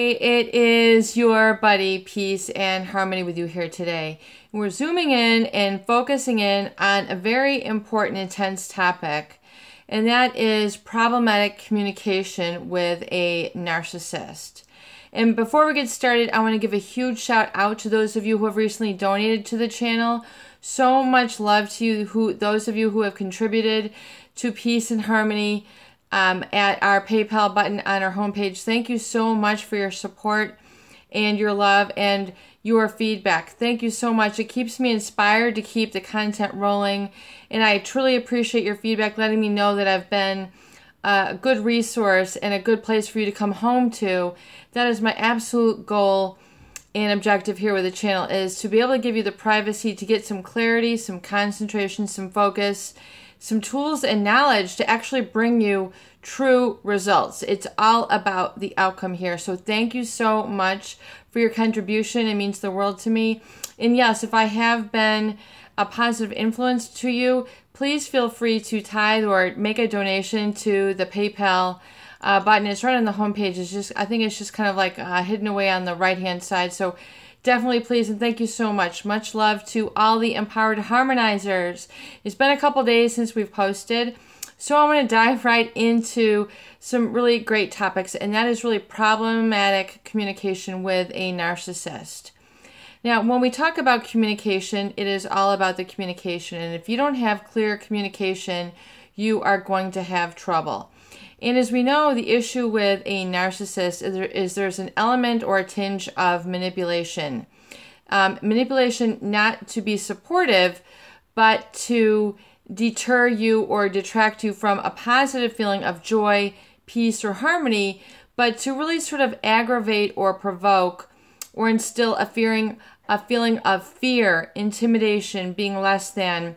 Hey, it is your buddy, Peace and Harmony with you here today. We're zooming in and focusing in on a very important, intense topic, and that is problematic communication with a narcissist. And before we get started, I want to give a huge shout out to those of you who have recently donated to the channel. So much love to you, those of you who have contributed to Peace and Harmony at our PayPal button on our homepage. Thank you so much for your support and your love and your feedback. Thank you so much. It keeps me inspired to keep the content rolling, and I truly appreciate your feedback, letting me know that I've been a good resource and a good place for you to come home to. That is my absolute goal and objective here with the channel, is to be able to give you the privacy to get some clarity, some concentration, some focus, some tools and knowledge to actually bring you true results. It's all about the outcome here. So thank you so much for your contribution. It means the world to me. And yes, if I have been a positive influence to you, please feel free to tithe or make a donation to the PayPal button. It's right on the homepage. It's just, I think it's just kind of like hidden away on the right-hand side. So definitely please, and thank you so much. Much love to all the empowered harmonizers. It's been a couple days since we've posted, so I want to dive right into some really great topics, and that is really problematic communication with a narcissist. Now, when we talk about communication, it is all about the communication, and if you don't have clear communication, you are going to have trouble. And as we know, the issue with a narcissist is there's an element or a tinge of manipulation. Manipulation not to be supportive, but to deter you or detract you from a positive feeling of joy, peace, or harmony, but to really sort of aggravate or provoke or instill a feeling of fear, intimidation, being less than,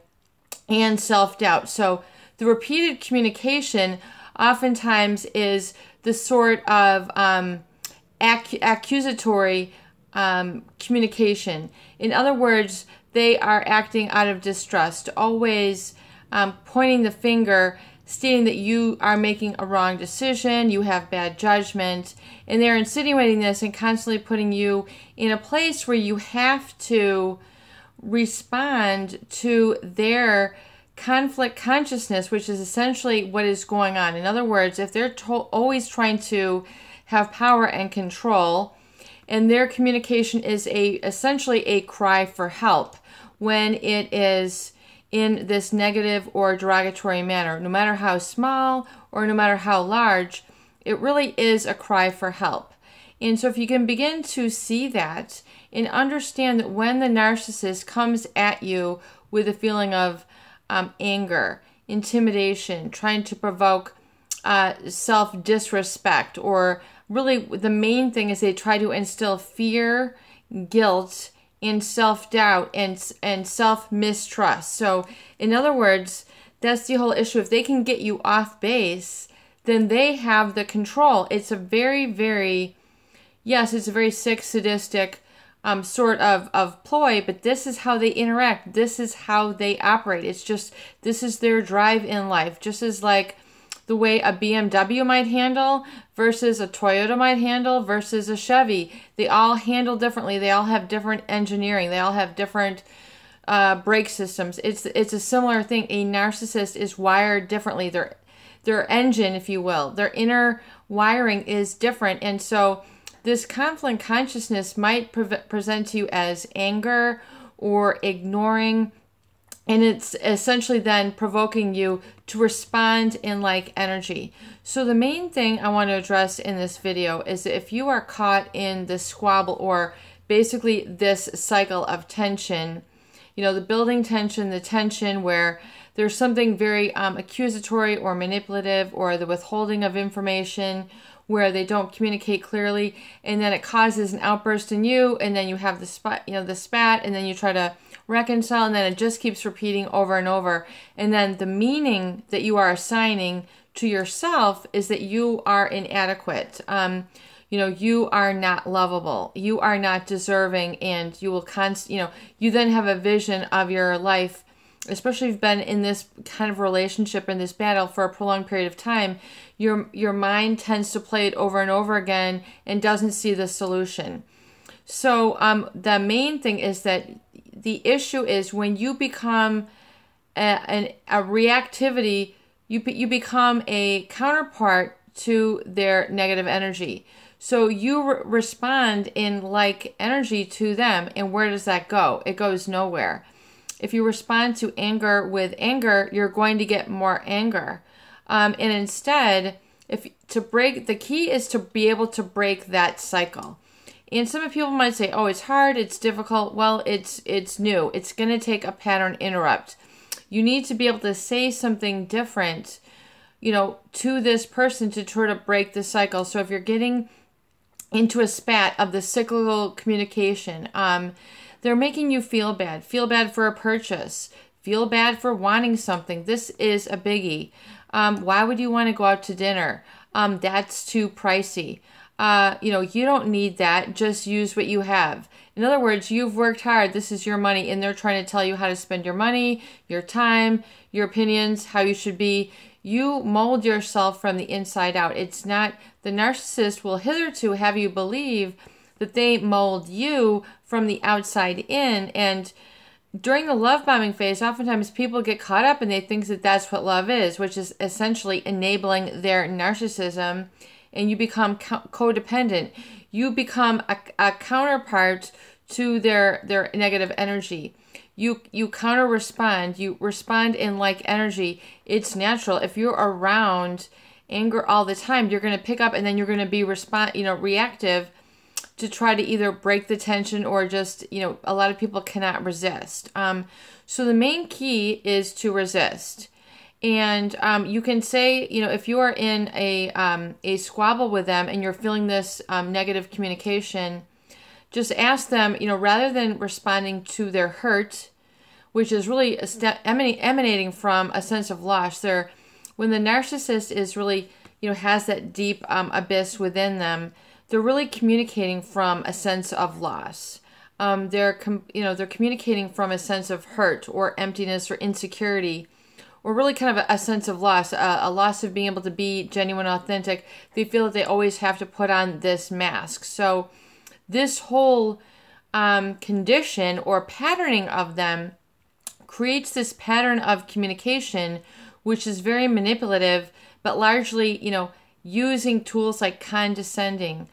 and self-doubt. So the repeated communication oftentimes is the sort of accusatory communication. In other words, they are acting out of distrust, always pointing the finger, stating that you are making a wrong decision, you have bad judgment, and they're insinuating this and constantly putting you in a place where you have to respond to their conflict consciousness, which is essentially what is going on. In other words, if they're always trying to have power and control, and their communication is essentially a cry for help when it is in this negative or derogatory manner, no matter how small or no matter how large, it really is a cry for help. And so if you can begin to see that and understand that when the narcissist comes at you with a feeling of anger, intimidation, trying to provoke self-disrespect, or really the main thing is they try to instill fear, guilt, and self-doubt and self-mistrust. So in other words, that's the whole issue. If they can get you off base, then they have the control. It's a very, very, yes, it's a very sick, sadistic sort of ploy, but this is how they interact. This is how they operate. It's just, this is their drive in life. Just as like the way a BMW might handle versus a Toyota might handle versus a Chevy. They all handle differently. They all have different engineering. They all have different brake systems. It's a similar thing. A narcissist is wired differently. Their engine, if you will, their inner wiring is different. And so this conflict consciousness might present to you as anger or ignoring, and it's essentially then provoking you to respond in like energy. So the main thing I want to address in this video is that if you are caught in this squabble, or basically this cycle of tension, you know, the building tension, the tension where there's something very accusatory or manipulative, or the withholding of information, where they don't communicate clearly, and then it causes an outburst in you, and then you have the spat, and then you try to reconcile, and then it just keeps repeating over and over. And then the meaning that you are assigning to yourself is that you are inadequate. You know, you are not lovable, you are not deserving, and you will you then have a vision of your life especially if you've been in this kind of relationship, in this battle for a prolonged period of time, your mind tends to play it over and over again and doesn't see the solution. So the main thing is that the issue is when you become a reactivity, you become a counterpart to their negative energy. So you respond in like energy to them. And where does that go? It goes nowhere. If you respond to anger with anger, you're going to get more anger. And instead, the key is to be able to break that cycle. And some people might say, oh, it's hard, it's difficult. Well, it's new. It's going to take a pattern interrupt. You need to be able to say something different, to this person to try to break the cycle. So if you're getting into a spat of the cyclical communication, they're making you feel bad for a purchase, feel bad for wanting something. This is a biggie. Why would you want to go out to dinner? That's too pricey. You don't need that. Just use what you have. In other words, you've worked hard. This is your money. And they're trying to tell you how to spend your money, your time, your opinions, how you should be. You mold yourself from the inside out. It's not, the narcissist will hitherto have you believe that they mold you from the outside in. And during the love bombing phase, oftentimes people get caught up and they think that that's what love is, which is essentially enabling their narcissism. And you become codependent. You become a counterpart to their negative energy. You counter respond. You respond in like energy. It's natural. If you're around anger all the time, you're going to pick up and then you're going to be reactive to try to either break the tension or just, a lot of people cannot resist. So the main key is to resist. And you can say, if you are in a squabble with them and you're feeling this negative communication, just ask them, rather than responding to their hurt, which is really emanating from a sense of loss. When the narcissist is really, has that deep abyss within them, they're really communicating from a sense of loss. They're communicating from a sense of hurt or emptiness or insecurity, or really kind of a sense of loss, a loss of being able to be genuine, authentic. They feel that they always have to put on this mask. So this whole condition or patterning of them creates this pattern of communication, which is very manipulative, but largely, using tools like condescending,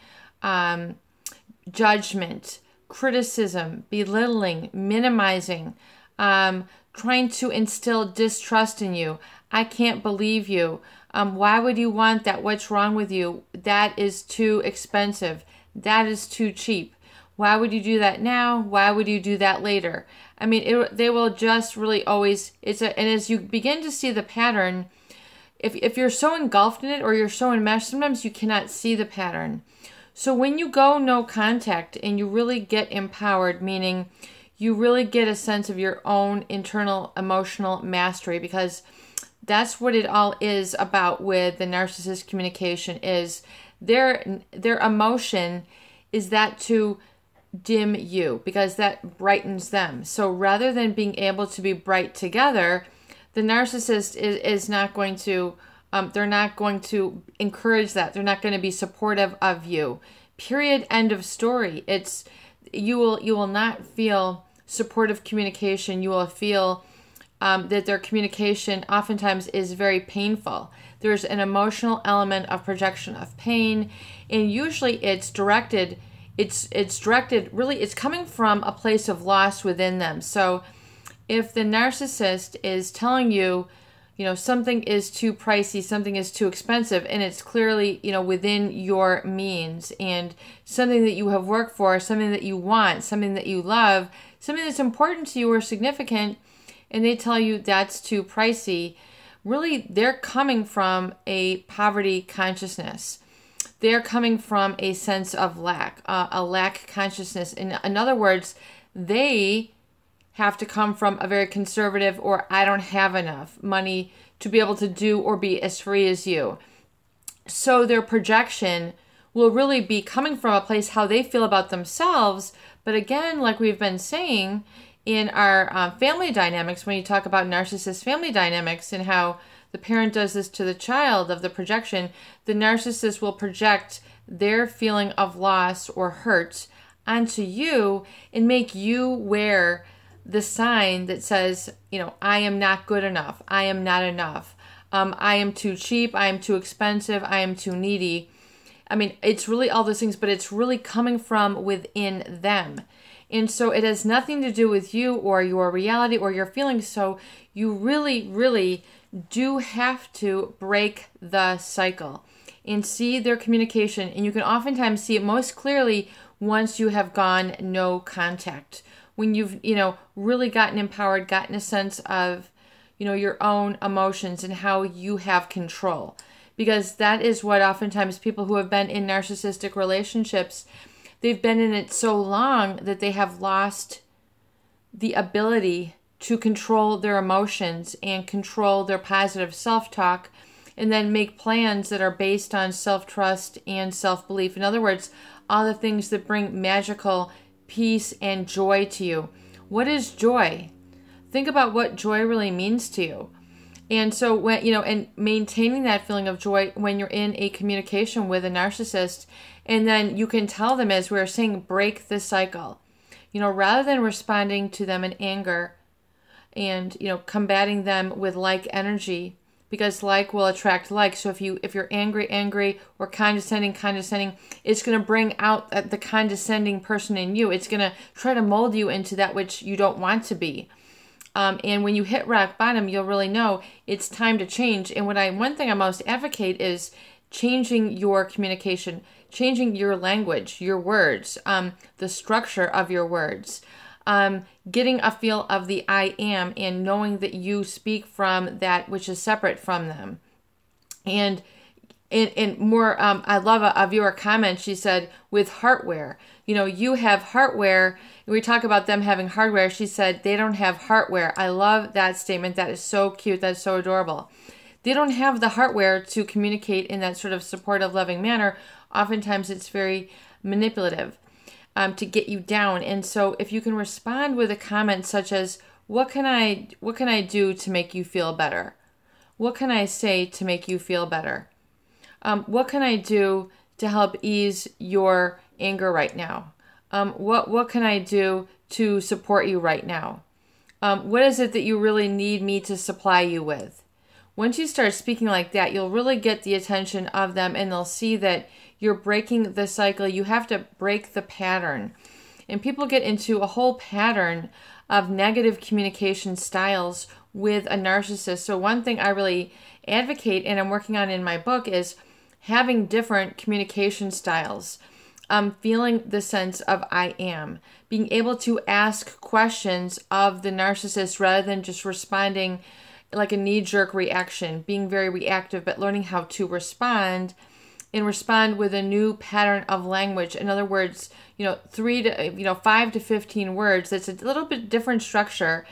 judgment, criticism, belittling, minimizing, trying to instill distrust in you. I can't believe you. Why would you want that? What's wrong with you? That is too expensive. That is too cheap. Why would you do that now? Why would you do that later? I mean, they will just really always, and as you begin to see the pattern, if you're so engulfed in it or you're so enmeshed, sometimes you cannot see the pattern. So when you go no contact and you really get empowered, meaning you really get a sense of your own internal emotional mastery, because that's what it all is about with the narcissist communication, is their emotion is that to dim you, because that brightens them. So rather than being able to be bright together, the narcissist is not going to, they're not going to encourage that. They're not going to be supportive of you. Period. End of story. You will not feel supportive communication. You will feel that their communication oftentimes is very painful. There's an emotional element of projection of pain, and usually it's directed, really, it's coming from a place of loss within them. So if the narcissist is telling you, something is too pricey, something is too expensive, and it's clearly, within your means, and something that you have worked for, something that you want, something that you love, something that's important to you or significant, and they tell you that's too pricey, really, they're coming from a poverty consciousness. They're coming from a sense of lack, a lack consciousness. In other words, they have to come from a very conservative, or I don't have enough money to be able to do or be as free as you. So their projection will really be coming from a place how they feel about themselves. But again, like we've been saying, in our family dynamics, when you talk about narcissist family dynamics and how the parent does this to the child of the projection, the narcissist will project their feeling of loss or hurt onto you and make you wear the sign that says, I am not good enough. I am not enough. I am too cheap. I am too expensive. I am too needy. I mean, it's really all those things, but it's really coming from within them. And so it has nothing to do with you or your reality or your feelings. So you really, really do have to break the cycle and see their communication. And you can oftentimes see it most clearly once you have gone no contact. When you've, really gotten empowered, gotten a sense of, your own emotions and how you have control. Because that is what oftentimes people who have been in narcissistic relationships, they've been in it so long that they have lost the ability to control their emotions and control their positive self-talk, and then make plans that are based on self-trust and self-belief. In other words, all the things that bring magical peace and joy to you. What is joy? Think about what joy really means to you. And so when, and maintaining that feeling of joy when you're in a communication with a narcissist, and then you can tell them, as we were saying, break the cycle. Rather than responding to them in anger and, combating them with like energy, because like will attract like. So if you're angry, or condescending, it's going to bring out the condescending person in you. It's going to try to mold you into that which you don't want to be. And when you hit rock bottom, you'll really know it's time to change. And one thing I most advocate is changing your communication, changing your language, your words, the structure of your words, getting a feel of the I am and knowing that you speak from that which is separate from them. And more, I love a viewer comment. She said, with HeartWare, you have HeartWare. We talk about them having hardware. She said, they don't have HeartWare. I love that statement. That is so cute. That's so adorable. They don't have the HeartWare to communicate in that sort of supportive, loving manner. Oftentimes it's very manipulative to get you down. And so if you can respond with a comment such as, what can I do to make you feel better? What can I say to make you feel better? What can I do to help ease your anger right now? What can I do to support you right now? What is it that you really need me to supply you with? Once you start speaking like that, you'll really get the attention of them, and they'll see that you're breaking the cycle. You have to break the pattern. And people get into a whole pattern of negative communication styles with a narcissist. So one thing I really advocate, and I'm working on in my book, is having different communication styles. Feeling the sense of I am, being able to ask questions of the narcissist rather than just responding like a knee-jerk reaction, being very reactive, but learning how to respond and respond with a new pattern of language. In other words, 5 to 15 words. That's a little bit different structure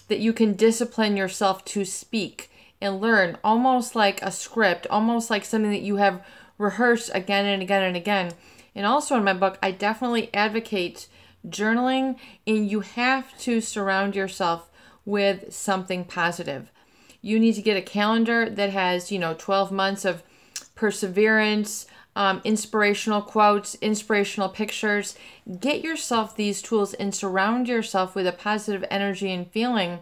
that you can discipline yourself to speak and learn, almost like a script, almost like something that you have rehearsed again and again and again. And also in my book, I definitely advocate journaling, and you have to surround yourself with something positive. You need to get a calendar that has, 12 months of perseverance, inspirational quotes, inspirational pictures. Get yourself these tools and surround yourself with a positive energy and feeling.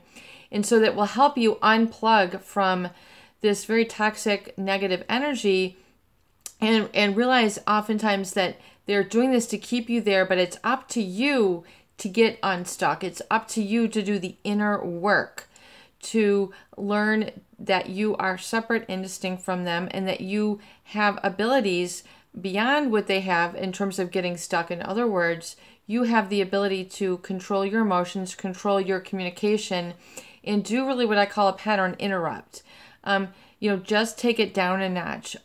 And so that will help you unplug from this very toxic, negative energy and realize oftentimes that they're doing this to keep you there, but it's up to you to get unstuck. It's up to you to do the inner work, to learn that you are separate and distinct from them, and that you have abilities beyond what they have in terms of getting stuck. In other words, you have the ability to control your emotions, control your communication, and do really what I call a pattern interrupt. Just take it down a notch.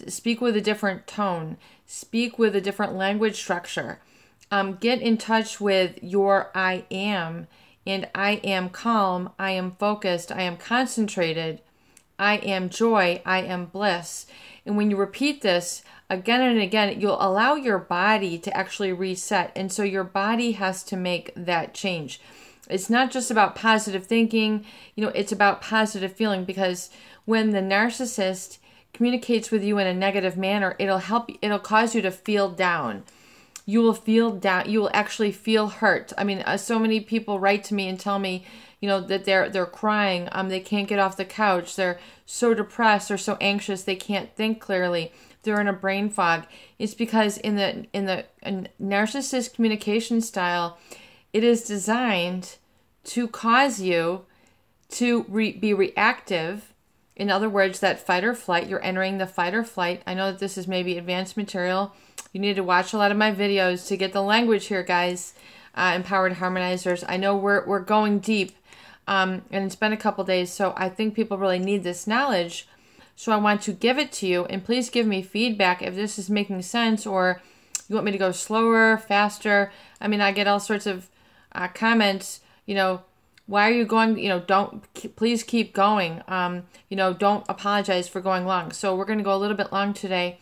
Speak with a different tone. Speak with a different language structure. Get in touch with your I am. And I am calm, I am focused, I am concentrated, I am joy, I am bliss. And when you repeat this again and again, you'll allow your body to actually reset. And so your body has to make that change. It's not just about positive thinking, it's about positive feeling, because when the narcissist communicates with you in a negative manner, it'll cause you to feel down. You will feel down. You will actually feel hurt. I mean, so many people write to me and tell me, that they're crying. They can't get off the couch. They're so depressed. They're so anxious. They can't think clearly. They're in a brain fog. It's because in the narcissist communication style, it is designed to cause you to be reactive. In other words, that fight or flight. You're entering the fight or flight. I know that this is maybe advanced material. You need to watch a lot of my videos to get the language here, guys. Empowered harmonizers. I know we're going deep, and it's been a couple days, so I think people really need this knowledge. So I want to give it to you, and please give me feedback if this is making sense, or you want me to go slower, faster. I mean, I get all sorts of comments. Why are you going? Please keep going. Don't apologize for going long. So we're going to go a little bit long today,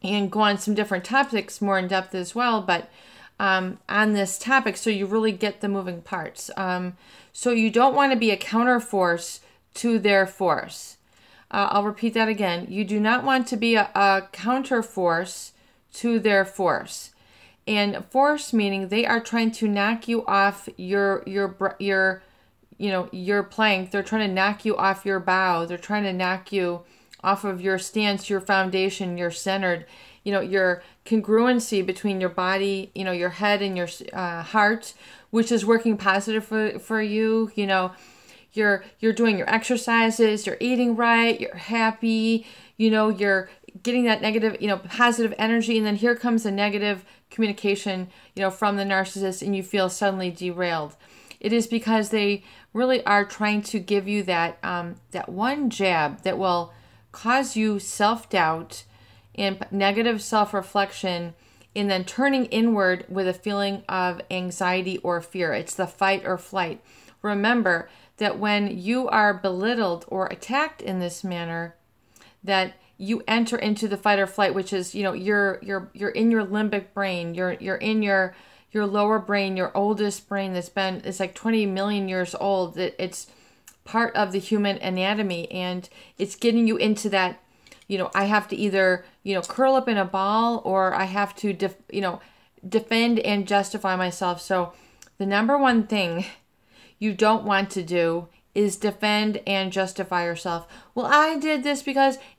and go on some different topics more in depth as well, but on this topic, so you really get the moving parts. So you don't want to be a counterforce to their force. I'll repeat that again. You do not want to be a counterforce to their force. And force meaning they are trying to knock you off your plank. They're trying to knock you off your bow. They're trying to knock you off of your stance, your foundation, your centered, your congruency between your body, your head and your heart, which is working positive for you. You're doing your exercises, you're eating right, you're happy, you're getting that negative, positive energy. And then here comes the negative communication, from the narcissist, and you feel suddenly derailed. It is because they really are trying to give you that one jab that will cause you self-doubt and negative self-reflection, and then turning inward with a feeling of anxiety or fear. It's the fight or flight. Remember that when you are belittled or attacked in this manner, that you enter into the fight or flight, which is, you're in your limbic brain, you're in your lower brain, your oldest brain it's like 20 million years old. It's part of the human anatomy, and it's getting you into that, I have to either, curl up in a ball, or I have to, defend and justify myself. So the number one thing you don't want to do is defend and justify yourself. Well, I did this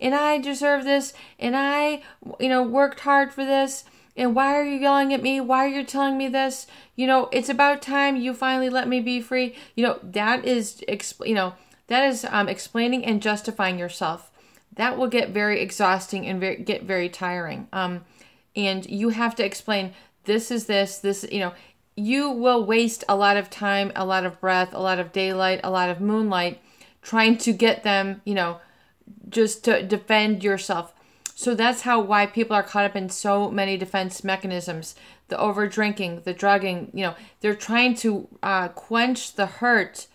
and I deserve this, and I, worked hard for this, and why are you yelling at me? Why are you telling me this? It's about time you finally let me be free. That is, explaining and justifying yourself. That will get very exhausting and get very tiring. And you have to explain, this is this, you will waste a lot of time, a lot of breath, a lot of daylight, a lot of moonlight, trying to get them, just to defend yourself. So that's why people are caught up in so many defense mechanisms. The over drinking, the drugging, they're trying to quench the hurt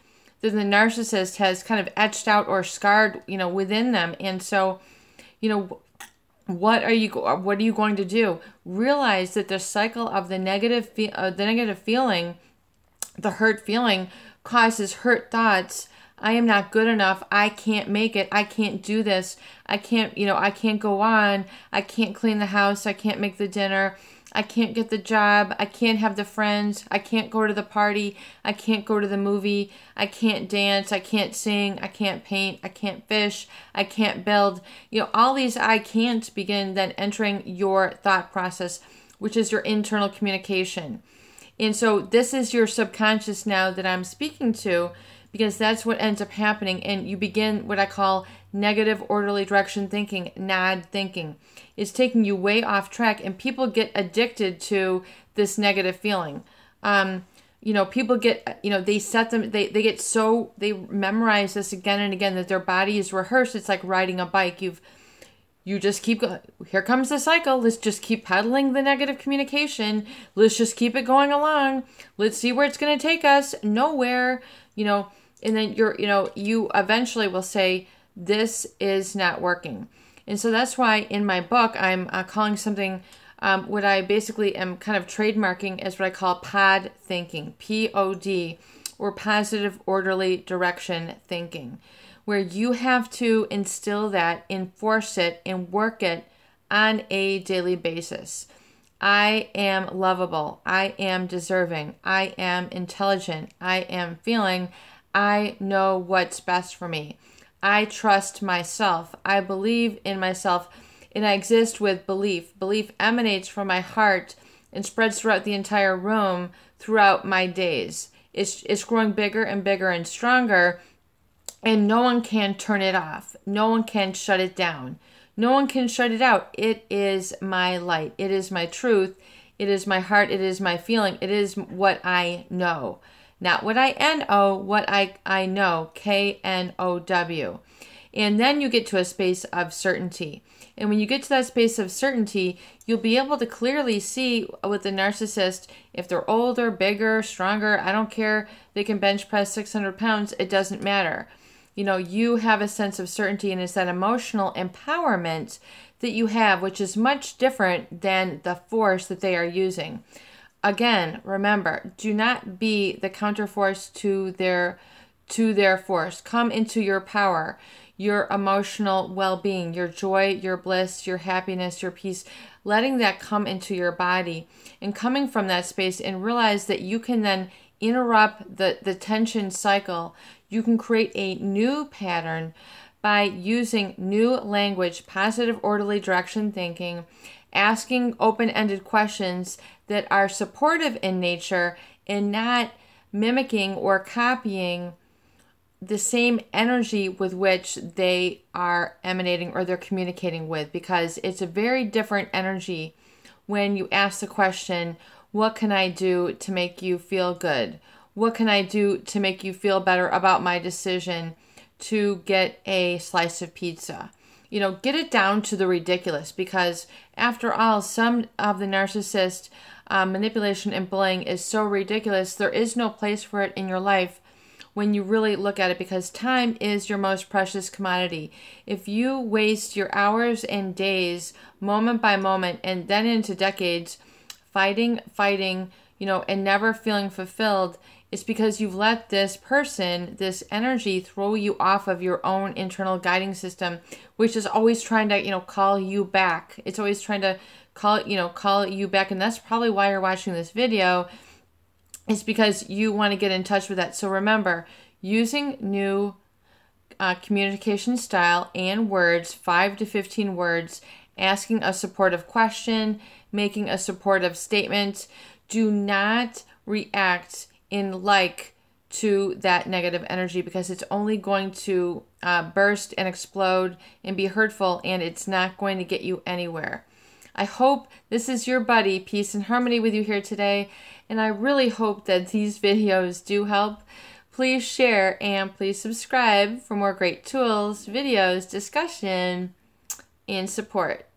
that the narcissist has kind of etched out or scarred, within them. And so, what are you going to do? Realize that the cycle of the negative feeling, the hurt feeling, causes hurt thoughts. I am not good enough. I can't make it. I can't do this. I can't go on. I can't clean the house. I can't make the dinner. I can't get the job. I can't have the friends. I can't go to the party. I can't go to the movie. I can't dance. I can't sing. I can't paint. I can't fish. I can't build. All these I can't begin then entering your thought process, which is your internal communication. And so this is your subconscious now that I'm speaking to, because that's what ends up happening. And you begin what I call negative orderly direction thinking, NOD thinking. It's taking you way off track, and people get addicted to this negative feeling. People get, they memorize this again and again, that their body is rehearsed. It's like riding a bike. You just keep going. Here comes the cycle. Let's just keep peddling the negative communication. Let's just keep it going along. Let's see where it's going to take us. Nowhere, and then you eventually will say, this is not working. And so that's why in my book, I'm calling something, what I basically am kind of trademarking as what I call POD thinking, P-O-D, or positive orderly direction thinking, where you have to instill that, enforce it, and work it on a daily basis. I am lovable. I am deserving. I am intelligent. I am feeling. I know what's best for me. I trust myself. I believe in myself, and I exist with belief. Belief emanates from my heart and spreads throughout the entire room throughout my days. It's growing bigger and bigger and stronger, and no one can turn it off. No one can shut it down. No one can shut it out. It is my light. It is my truth. It is my heart. It is my feeling. It is what I know. Not what I N-O, what I know, K-N-O-W. And then you get to a space of certainty. And when you get to that space of certainty, you'll be able to clearly see with the narcissist, if they're older, bigger, stronger, I don't care, they can bench press 600 pounds, it doesn't matter. You know, you have a sense of certainty, and it's that emotional empowerment that you have, which is much different than the force that they are using. Again, remember, do not be the counterforce to their force. Come into your power, your emotional well-being, your joy, your bliss, your happiness, your peace, letting that come into your body, and coming from that space, and realize that you can then interrupt the tension cycle. You can create a new pattern by using new language, positive orderly direction thinking, asking open-ended questions that are supportive in nature, and not mimicking or copying the same energy with which they are emanating or they're communicating with, because it's a very different energy when you ask the question, what can I do to make you feel good? What can I do to make you feel better about my decision to get a slice of pizza? You know, get it down to the ridiculous, because after all, some of the narcissist manipulation and bullying is so ridiculous, there is no place for it in your life when you really look at it, because time is your most precious commodity. If you waste your hours and days, moment by moment, and then into decades, fighting, you know, and never feeling fulfilled, it's because you've let this person, this energy, throw you off of your own internal guiding system, which is always trying to, you know, call you back. It's always trying to call you back. And that's probably why you're watching this video, is because you want to get in touch with that. So remember, using new communication style and words, 5 to 15 words, asking a supportive question, making a supportive statement. Do not react in to that negative energy, because it's only going to burst and explode and be hurtful, and it's not going to get you anywhere. I hope this is your buddy, Peace and Harmony, with you here today, and I really hope that these videos do help. Please share and please subscribe for more great tools, videos, discussion, and support.